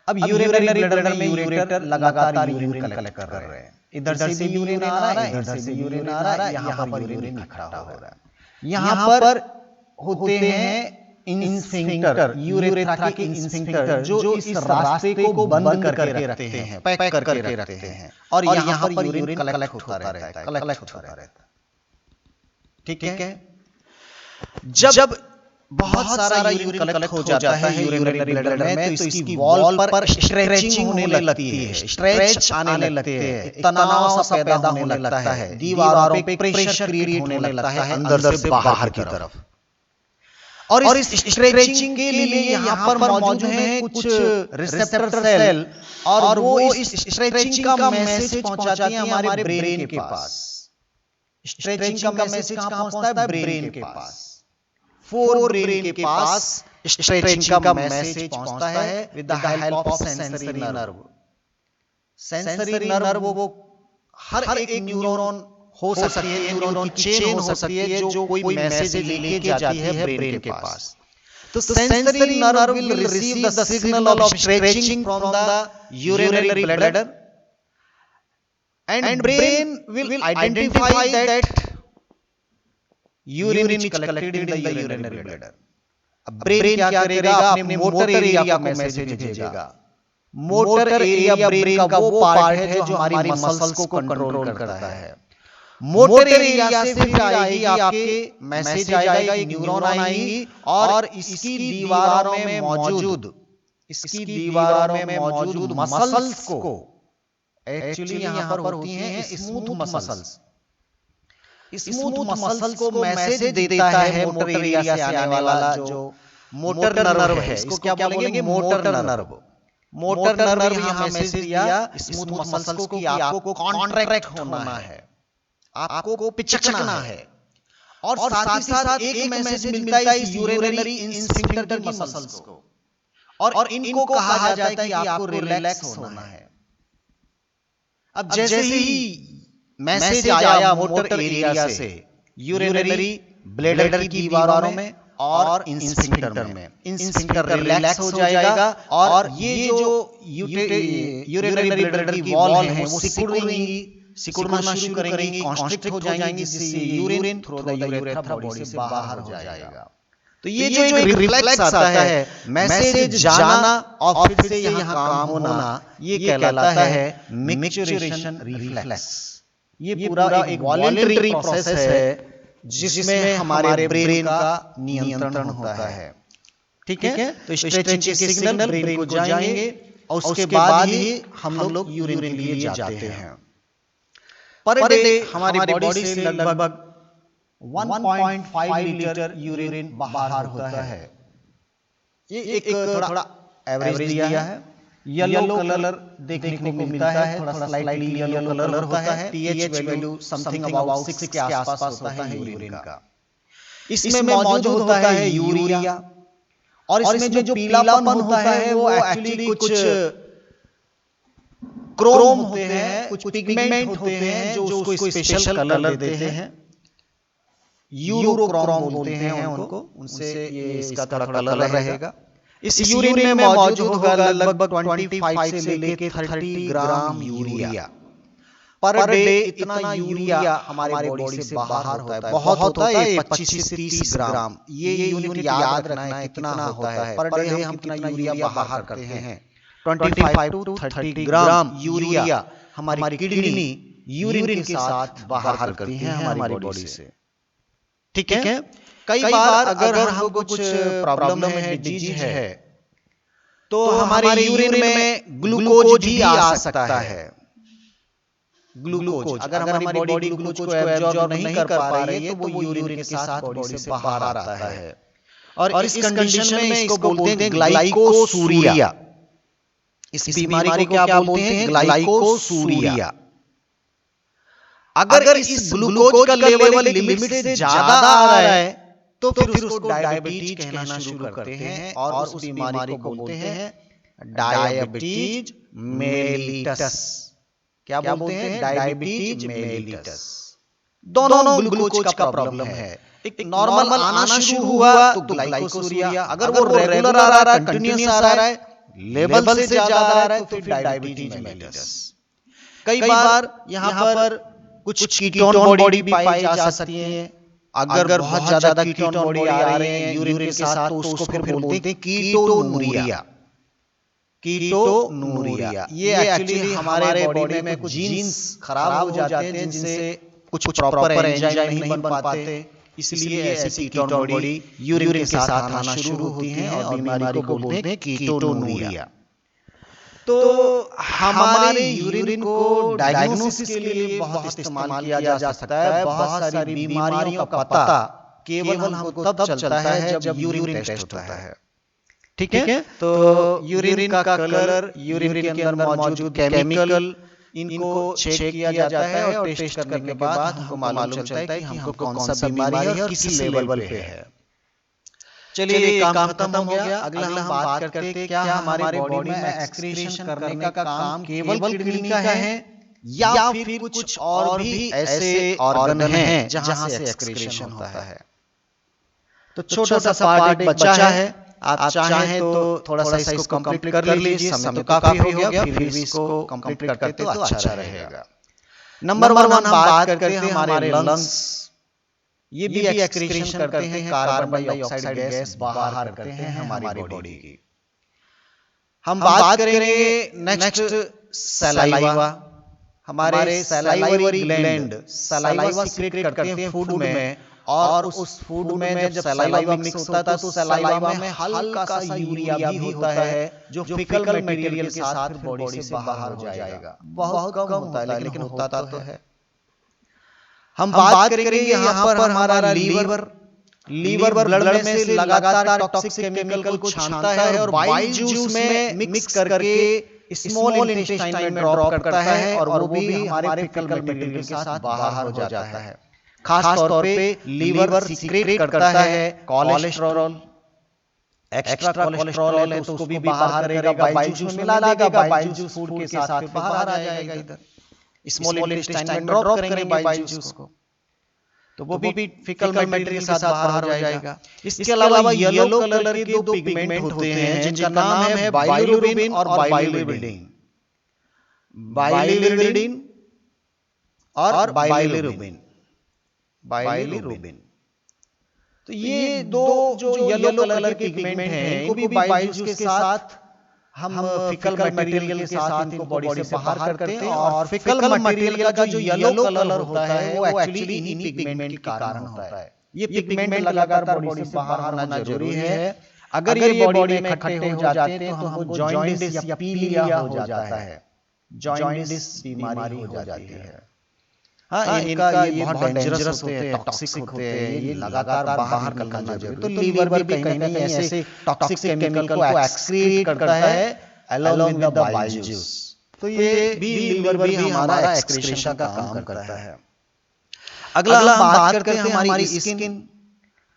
अब यूरिनरी ब्लैडर में यूरेटर लगातार यूरिन कलेक्ट कर रहे हैं। इधर से भी यूरिन आ रहा है, इधर से भी यूरिन आ रहा है, यहाँ पर यूरिन इकट्ठा हो रहा है। यहाँ पर होते हैं इंस्फिंक्टर, यूरेथ्रा के इंस्फिंक्टर जो इस रास्ते को बंद करके रखते हैं, पैक करके रखते हैं और यहाँ पर यूरिन कलेक्ट होता रहता है। ठीक है। जब बहुत सारा यूरिन कलेक्ट हो जाता है यूरिनरी ब्लैडर में, तो इसकी वॉल पर स्ट्रेचिंग होने लगती है, स्ट्रेच आने लगते हैं, तनाव सा पैदा होने लगता है, दीवारों पे प्रेशर क्रिएट होने लगता है अंदर से बाहर की तरफ। और इस स्ट्रेचिंग के लिए यहाँ पर मौजूद है कुछ रिसेप्टर सेल और वो इस स्ट्रेचिंग का मैसेज पहुंचाती है हमारे ब्रेन के पास। स्ट्रेचिंग का मैसेज कहां पहुंचता है? ब्रेन के पास। फोर ब्रेन के पास स्ट्रेचिंग का मैसेज पहुंचता है with the help of sensory nerve. Sensory nerve वो हर एक न्यूरॉन हो सकती है, न्यूरॉन की चेन हो सकती है जो कोई मैसेज लेके जाती है ब्रेन के पास। तो sensory nerve will receive the signal of stretching from the urinary bladder and brain will identify that urine is collected in the urinary bladder. अब ब्रेन क्या करेगा? अपने मोटर एरिया को मैसेज भेजेगा। मोटर एरिया ब्रेन का वो part है जो हमारी मसल्स को कंट्रोल करता है। मोटर एरिया से फिर आएगी आपके मैसेज आएगा, एक न्यूरॉन आएगी और इसकी दीवारों में मौजूद मसल्स को, एक्चुअली यहां पर होती हैं स्मूथ मसल्स। स्मूथ मसल्स को मैसेज देता है मोटर एरिया से आने वाला जो मोटर नर्व है, इसको क्या बोलेंगे? Motor nerve. मोटर नर्व यहां मैसेज दिया स्मूथ मसल्स को कि आपको कॉन्ट्रैक्ट होना है, आपको पिचकना है। और साथ ही साथ एक मैसेज मिलता है इस यूरिनरी इंस्फिंक्टर की मसल्स को और इनको कहा जाता है कि आपको रिलैक्स होना है। अब जैसे ही मैसेज आया मोटर एरिया से यूरिनरी ब्लैडर की दीवारों में और इंस्फिंक्टर में, इंस्फिंक्टर रिलैक्स हो जाएगा और ये जो यूरिनरी ब्लैडर की वॉल है वो सिकुड़ना शुरू करेंगी, कॉन्स्ट्रिक्ट हो जाएंगी, जिससे urine through the urethra body से बाहर हो जाएगा। तो ये जो एक रिफ्लेक्स आता है, मैसेज जाना और फिर से यहाँ काम होना, ये कहलाता है मिक्सचुरेशन रिफ्लेक्स। ये पूरा एक वॉलंटरी प्रोसेस है जिसमें हमारे ब्रेन का नियंत्रण होता है। ठीक है, तो स्ट्रेचिंग के सिग्नल ब्रेन को जाएंगे, और उसके बाद ही हम लोग यूरिन के लिए जाते हैं। पर डे हमारी बॉडी से लगभग 1.5 लीटर यूरिन बाहर होता है। ये एक थोड़ा एवरेज दिया है। येलो कलर देखने को मिलता है, थोड़ा स्लाइटली येलो कलर होता है। पीएच वैल्यू समथिंग अबाउट 6 के आसपास होता है यूरिन का। इसमें मौजूद होता है यूरिया, और इसमें जो पीलापन होता है वो एक्चुअली कुछ क्रोम होते हैं, कुछ पिगमेंट होते हैं जो उसको स्पेशल कलर देते हैं। यूरोक्रोम बोलते हैं उनको, उनसे ये इसका थोड़ा कलर रहेगा। इस यूरिन में मौजूद होगा लगभग 25 से लेके 30 ग्राम यूरिया पर डे। इतना यूरिया हमारे बॉडी से बाहर होता है, बहुत होता है, 25 से 30 ग्राम। ये यूनिट याद रखना है कितना होता है पर डे हम कितना यूरिया बाहर करते हैं। 25 टू 30 ग्राम यूरिया हमारी किडनी यूरिन के साथ बाहर करती है हमारी बॉडी से। ठीक है। कई बार अगर हमको कुछ प्रॉब्लम है, डिजीज है, तो हमारे यूरिन में ग्लूकोज भी आ सकता है। ग्लूकोज अगर हमारी बॉडी ग्लूकोज को एब्जॉर्ब नहीं कर पा रही है तो वो यूरिन के साथ बॉडी से बाहर आता है। और इस कंडीशन में इसको बोलते हैं ग्लाइकोसूरिया। इस बीमारी को क्या बोलते हैं? ग्लाइकोसूरिया। अगर इस ग्लूकोज का लेवल लिमिट से ज्यादा आ रहा है तो फिर उसको डायबिटीज कहना शुरू करते हैं और उस बीमारी को बोलते हैं डायबिटीज मेलिटस। क्या बोलते हैं? Diabetes mellitus. दोनों ग्लूकोज का प्रॉब्लम है। एक नॉर्मल आना शुरू हुआ तो ग्लाइकोसूरिया, अगर वो रेगुलर आ रहा है, कंटिन्यूअस आ रहा है, लेवल से ज्यादा आ रहा है तो फिर डायबिटीज मेलिटस। कई बार यहाँ पर कुछ कीटोन बॉडी भी पाई जा सकती है। अगर बहुत ज्यादा कीटोन बॉडी आ रहे हैं यूरिन के साथ तो उसको फिर बोलते हैं कीटोनूरिया। कीटोनूरिया ये एक्चुअली हमारे बॉडी में कुछ जीन्स खराब हो जाते हैं जिनसे कुछ प्रॉपर एंजाइम नहीं बन पाते, इसलिए ऐसी कीटोन बॉडी यूरिन के साथ आना शुरू होती है और बीमारी को बोलते हैं कीटोनूरिया। तो हमारे यूरिन को डायग्नोसिस के लिए बहुत इस्तेमाल किया जा सकता है। बहुत सारी बीमारियों का पता केवल हमको तब चलता है जब यूरिन टेस्ट होता है। ठीक है। तो यूरिन का कलर, यूरिन के अंदर मौजूद केमिकल, इनको चेक किया जाता है और टेस्ट करने के बाद हमको मालूम चलता है कि हमको कौन सा बीमारी है और किस लेवल पे है। चलिए काम खत्म हो गया। अगला हम बात करते हैं क्या हमारे बॉडी में एक्सक्रीशन करने का काम केवल किडनी का है या फिर कुछ और भी ऐसे ऑर्गन हैं जहां से एक्सक्रीशन होता है। तो छोटा सा पार्ट बचा है, आप चाहें तो थोड़ा सा इसको कंप्लीट कर लीजिए। समय तो काफी हो गया, फिर भी इसको कंप्लीट करते तो अच्छा रहेगा। नंबर 1 हम बात करते हैं हमारे लंग्स। ये भी एक्सक्रीशन करते हैं, कार्बन डाइऑक्साइड गैस बाहर करते हैं हमारी बॉडी की। हम बात करेंगे नेक्स्ट सलाइवा। हमारे सलाइवरी ग्लैंड सलाइवा सीक्रेट करते हैं फूड में, और उस फूड में जब सलाइवा मिक्स होता है तो सलाइवा में हल्का सा यूरिया भी होता है जो फीकल मटेरियल के साथ बॉडी से बाहर हो जाएगा। बहुत कम होता है लेकिन होता तो है। हम बात करेंगे यहाँ पर हमारा लीवर ब्लड में से लगातार टॉक्सिक केमिकल को छानता है और बाइल जूस में मिक्स करके स्मॉल इंटेस्टाइन में ड्रॉप करता है और वो भी हमारे फीकल मटेरियल के साथ बाहर हो जाता है। खास तौर पे लीवर सीक्रेट करता है कोलेस्ट्रॉल, एक्स्ट्रा कोलेस्ट्रॉल है तो उसको भी बाहर करेगा, बाइल जूस में मिला देगा, बाइल जूस फूड के साथ बाहर आ जाएगा। इधर स्मॉल इंटेस्टाइन में ड्रॉप करेंगे बाइल जूस को तो वो भी फीकल मटेरियल के साथ बाहर हो जाएगा। इसके अलावा येलो कलर के दो पिगमेंट होते हैं जिनका नाम है बाइलिरुबिन और बाइलिरुबिन। बाइलिरुबिन और बाइलिरुबिन। तो ये दो जो येलो कलर के पिगमेंट हैं इनको भी बाइल जूस के साथ हम फीकल मटेरियल के साथ इनको बॉडी से बाहर करते हैं। और फीकल मटेरियल का जो येलो कलर होता है वो एक्चुअली इन्हीं पिगमेंट के कारण होता है। ये पिगमेंट लगातार बॉडी से बाहर होना जरूरी है। अगर ये बॉडी में इकट्ठे हो जाते हैं तो हमको जॉइंटिस या पीलिया हो जाता है, जॉइंटिस बीमारी हो जाती है। हाँ, इनका ये बहुत डेंजरस होते हैं, टॉक्सिक होते हैं, ये लगातार बाहर निकलना जरूरी। तो लीवर भी कहीं ना कहीं ऐसे टॉक्सिक केमिकल को एक्सक्रीट करता है along with the bile juice. तो ये भी लीवर भी हमारा एक्सक्रीशन का काम करता है। अगला हम बात करते हैं हमारी स्किन।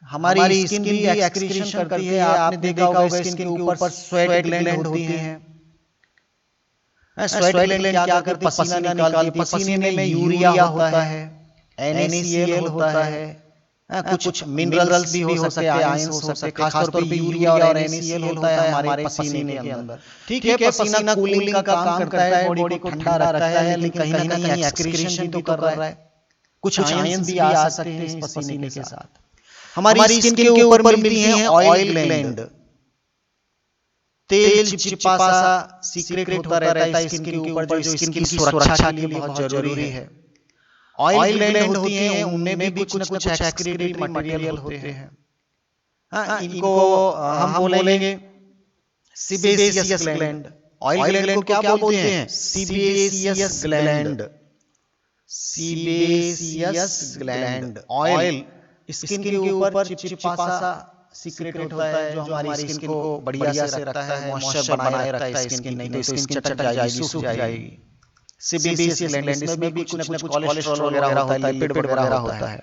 हमारी स्किन भी एक्सक्रीशन करती है। आपने देखा होगा स्किन के ऊपर स्वेट ग्लैंड होती हैं। स्वेट ग्लैंड क्या करती है? पसीना निकालती है। पसीने में यूरिया होता है, NaCl होता है, कुछ मिनरल्स भी हो सकते हैं, आयंस हो सकते हैं। खासतौर पे यूरिया और NaCl होता है हमारे पसीने के अंदर। ठीक है, पसीना कूलिंग का काम करता है, बॉडी को ठंडा रखता है, लेकिन कहीं ना कहीं एक्सक्रीशन भी तो कर रहा है। कुछ आयंस भी आ सकते हैं इस पसीने के साथ। हमारी स्किन के ऊपर मिलती हैं ऑयल ग्लैंड। तेल चिपचिपा सा सीक्रेट होता रहता है स्किन के ऊपर, जो स्किन की सुरक्षा के लिए बहुत जरूरी है। ऑयल ग्लैंड होती हैं, उनमें भी कुछ न कुछ एक्सक्रीटरी मटेरियल होते हैं। इनको हम बोलेंगे सीबेसियस ग्लैंड। ऑयल ग्लैंड को क्या बोलते हैं? Sebaceous gland. Sebaceous gland. Oil skin के ऊपर चिपचिपा सा सीक्रेट होता है, जो हमारी स्किन को बढ़िया से रखता है, मॉइस्चर बनाए रखता है स्किन। नहीं तो स्किन चटक जाएगी, सूख जाएगी। सीबेसियस ग्लैंड, इसमें भी कुछ न कुछ कोलेस्ट्रॉल वगैरह होता है, लिपिड वगैरह होता है।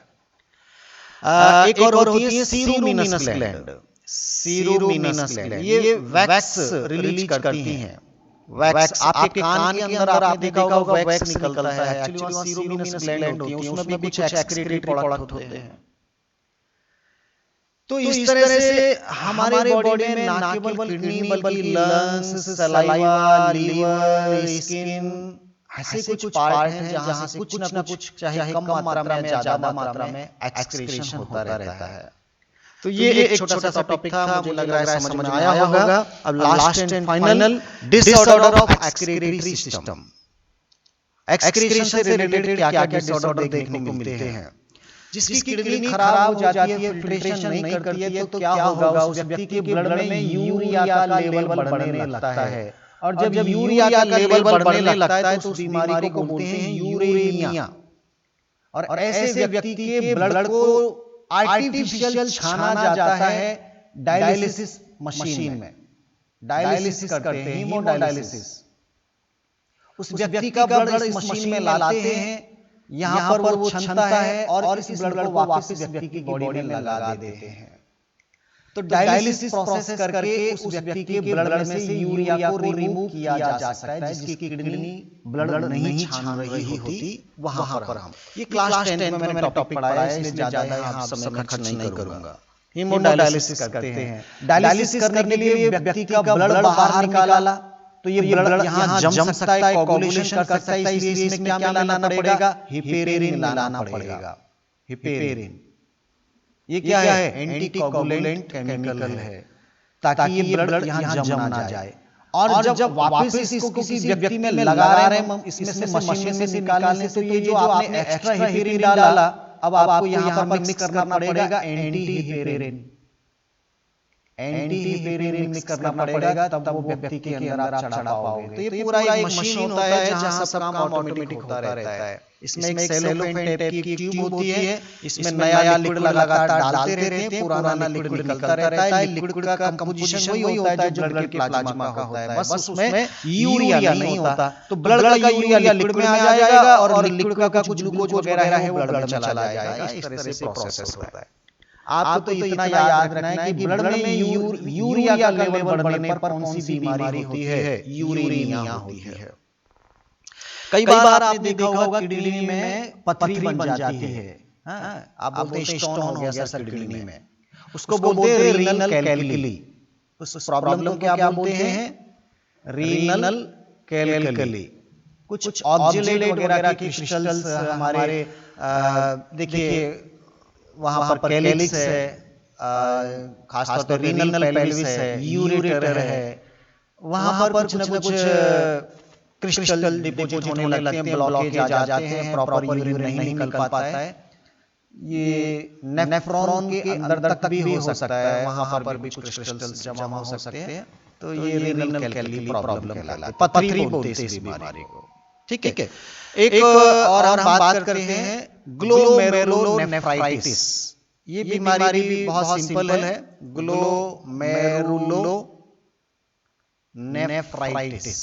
एक और होती है सीरोमिनस ग्लैंड। सीरोमिनस ग्लैंड ये वैक्स रिलीज करती हैं। वैक्स आपके कान के अंदर आपने देखा होगा वैक्स निकलता है। एक्चुअली वहाँ सीरोमिनस ग्लैंड होती है, उसमें भी कुछ एक्सक्रीटरी प्रोडक्ट होते हैं। तो इस तरह से हमारे बॉडी में ना केवल किडनी बल्कि लंग्स, सलाइवा, लीवर, स्किन ऐसे कुछ पार्ट हैं जहां से कुछ ना कुछ चाहे कम मात्रा में ज्यादा मात्रा में एक्सक्रीशन होता रहता है। तो ये एक छोटा सा टॉपिक था, मुझे लग रहा है समझ में आया होगा। अब last and final, disorder of excretory system. Excretion से रिलेटेड क्या क्या डिसऑर्डर देखने को मिलते हैं? जिसकी किडनी खराब हो जाती है, फिल्ट्रेशन नहीं करती है, तो क्या होगा? उस व्यक्ति के ब्लड में यूरिया का लेवल बढ़ने लगता है। और जब यूरिया का लेवल बढ़ने लगता है तो उस बीमारी को बोलते हैं यूरेमिया। और ऐसे व्यक्ति के ब्लड को आर्टिफिशियल छाना जाता है डायलिसिस मशीन में। डायलिसिस करते हैं, हीमोडायलिसिस। उस व्यक्ति का ब्लड इस मशीन में लाते हैं, यहाँ पर वो छनता है और इस ब्लड को वापस व्यक्ति की बॉडी में लगा देते हैं। तो डायलिसिस प्रोसेस करके उस व्यक्ति के ब्लड में से यूरिया को रिमूव किया जा सकता है, जिसकी किडनी ब्लड नहीं छान रही होती वहां पर। हम ये क्लास 10 में मैंने टॉपिक पढ़ाया है, इसलिए ज्यादा यहाँ समय खर्च नहीं करूंगा। हीमोडायलिसिस करते हैं। डायलिसिस करने के लिए व्यक्ति का ब्लड बाहर निकाला तो ये ब्लड यहाँ जम सकता है, कोगुलेशन कर सकता है, इसलिए इसमें क्या मिलाना पड़ेगा? हिपेरिन मिलाना पड़ेगा। हिपेरिन ये क्या है? एंटीकोगुलेंट केमिकल है, ताकि ये ब्लड यहाँ जम ना जाए। और जब वापस इसको किसी व्यक्ति में लगा रहे हैं, इसमें से मशीन में से निकालने से, तो ये जो आपने एक्स्ट्रा हिपेरिन डाला, अब आपको यहाँ पर मिक्स करना पड़ेगा anti heparin. Anti heparin mix करना पड़ेगा, तब वो व्यक्ति के अंदर आप चढ़ा पाओगे। तो ये पूरा एक मशीन होता है जहां सब काम ऑटोमेटिक होता रहता है। इसमें एक सेलोफेन टाइप की ट्यूब होती है, इसमें नया लिक्विड लगातार डालते रहते हैं, पुराना लिक्विड निकलता रहता है। लिक्विड का कंपोजिशन वही होता है जो ब्लड के प्लाज्मा का होता है, बस उसमें यूरिया नहीं होता। तो ब्लड का यूरिया लिक्विड में आ जाएगा और लिक्विड का कुछ ग्लूकोज वगैरह है वो ब्लड में चला जाएगा। इस तरह से प्रोसेस होता है। आपको तो इतना याद रखना है कि ब्लड में यूरिया का लेवल बढ़ने पर कौन सी बीमारी होती है? यूरेमिया होती है। कई बार आपने देखा होगा किडनी में पथरी बन जाती है। आप बोलते हैं स्टोन हो गया सर किडनी में, उसको बोलते हैं रीनल कैल्कुली। उस प्रॉब्लम को क्या बोलते हैं? रीनल कैल्कुली। कुछ ऑक्जेलेट वगैरह के क्रिस्टल्स हमारे देखिए वहां पर कैलिक्स है, खासतौर पर रीनल पेल्विस है, यूरेटर है, वहां पर कुछ न कुछ क्रिस्टल डिपोजिट होने लगते हैं, ब्लॉकेज आ जाते हैं, प्रॉपर यूरिन नहीं निकल पाता है। ये नेफ्रॉन के अंदर तक भी हो सकता है, वहां पर भी कुछ क्रिस्टल्स जमा हो सकते हैं, तो ये रीनल कैल्कुली प्रॉब्लम कहलाती है, पथरी बोलते हैं इस बीमारी को। ठीक है। एक और हम बात करते हैं ग्लोमेरुलोनेफ्राइटिस। ये बीमारी भी बहुत सिंपल है, ग्लोमेरुलोनेफ्राइटिस।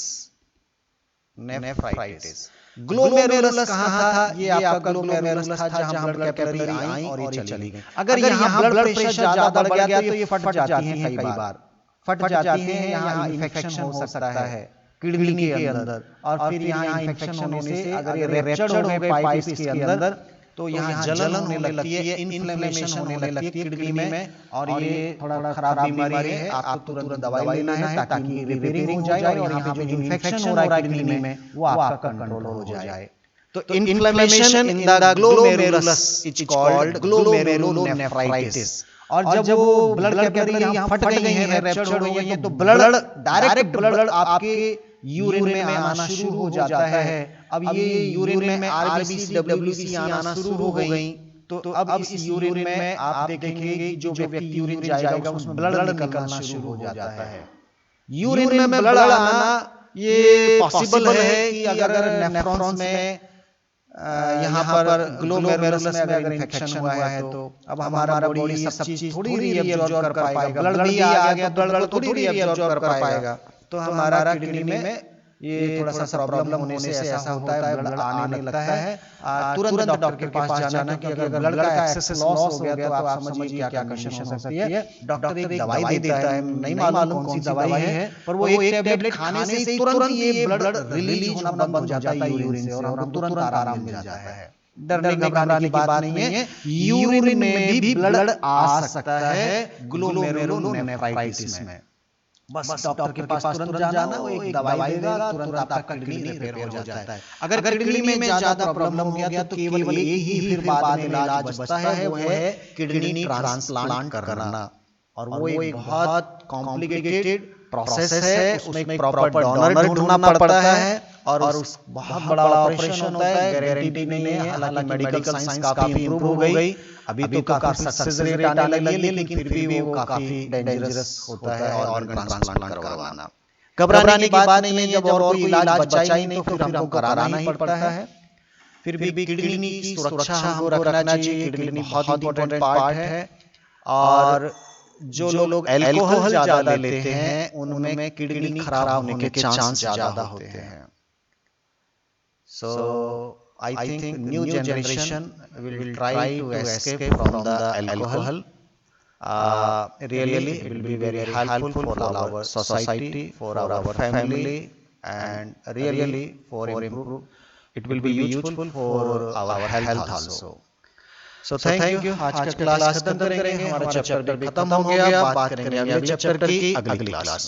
ग्लोमेरुलस कहाँ था? ये आपका ग्लोमेरुलस था जहां ब्लड कैपिलरी आई और ये चली गई। अगर यहाँ ब्लड प्रेशर ज्यादा बढ़ गया तो ये फट जाती हैं, कई बार फट जाती हैं, यहाँ इन्फेक्शन हो सकता है किडनी के अंदर, और फिर यहाँ इन्फेक्शन होने से अगर ये रप्चर हो गए पाइप्स के अंदर तो यहाँ जलन होने लगती है, इन्फ्लेमेशन होने लगती है किडनी में, और ये थोड़ा खराब बीमारी है, आपको तुरंत दवाई लेना है ताकि रिपेयरिंग हो जाए और यहाँ पे जो इन्फेक्शन हो रहा है किडनी में वो आपका कंट्रोल हो जाए। तो inflammation in the glomerulus is called glomerulonephritis. और जब वो ब्लड कैपिलरी यहाँ फट गई हैं, रप्चर हो गई है, तो ब्लड डायरेक्ट ब्लड आपके यूरिन में आना शुरू हो जाता है। अब ये यूरिन में आरबीसी डब्ल्यूबीसी आना शुरू हो गई, तो अब इस यूरिन में आप देखेंगे कि जो व्यक्ति यूरिन जाएगा उसमें ब्लड निकलना शुरू हो जाता है। यूरिन में ब्लड आना ये पॉसिबल है कि अगर नेफ्रॉन्स में यहाँ पर ग्लोमेरुलस में अगर इन्फेक्शन हुआ है तो अब हमारा बॉडी ये सब चीज थोड़ी रीअब्जॉर्ब कर पाएगा, ब्लड भी आ गया तो ब्लड थोड़ी रीअब्जॉर्ब कर पाएगा, तो हमारा किडनी में ये थोड़ा सा प्रॉब्लम होने से ऐसा होता है, ब्लड आने लगता है, तुरंत डॉक्टर के पास जाना कि अगर ब्लड का एक्सेस लॉस हो गया तो आप समझिए क्या कंडीशन हो सकती है। डॉक्टर एक दवाई देता है, नहीं मालूम कौन सी दवाई है, पर वो एक टैबलेट खाने से ही तुरंत ये ब्लड रिलीज होना बंद हो जाता है यूरिन से, और हमको तुरंत आराम मिल जाता है। डरने घबराने की बात नहीं है, यूरिन में भी ब्लड आ सकता है ग्लोमेरुलोनेफ्राइटिस में। बस डॉक्टर के पास तुरंत जाना, वो एक दवाई देगा, तुरंत आपका किडनी रिपेयर हो जाता है। अगर किडनी में ज्यादा प्रॉब्लम हो गया तो केवल एक ही फिर बाद में इलाज बचता है, वो है किडनी ट्रांसप्लांट करना, और वो एक बहुत कॉम्प्लिकेटेड प्रोसेस है, उसमें एक प्रॉपर डोनर ढूंढना पड़ता है, और उस बहुत बड़ा ऑपरेशन होता है, गारंटी नहीं है। हालांकि मेडिकल साइंस काफी इंप्रूव हो गई, अभी तो काफी सक्सेस रेट आने लगी है, लेकिन फिर भी वो काफी डेंजरस होता है ऑर्गन ट्रांसप्लांट करवाना। घबराने की बात नहीं है, जब और कोई इलाज बचा ही नहीं तो फिर हमको कराना ही पड़ता है। फिर भी किडनी की सुरक्षा हमको रखना चाहिए, किडनी बहुत इंपॉर्टेंट पार्ट है, और जो लोग अल्कोहल ज्यादा लेते हैं उनमें किडनी खराब होने के चांस ज्यादा होते हैं। So I think new generation will try to escape from the alcohol. Really, it will be very helpful for our society, for our family, and really for improve. It will be useful for our health also. So thank you. आज का class खत्म करेंगे, हमारा chapter भी खत्म हो गया, बात करेंगे अगले चैप्टर की अगली क्लास में।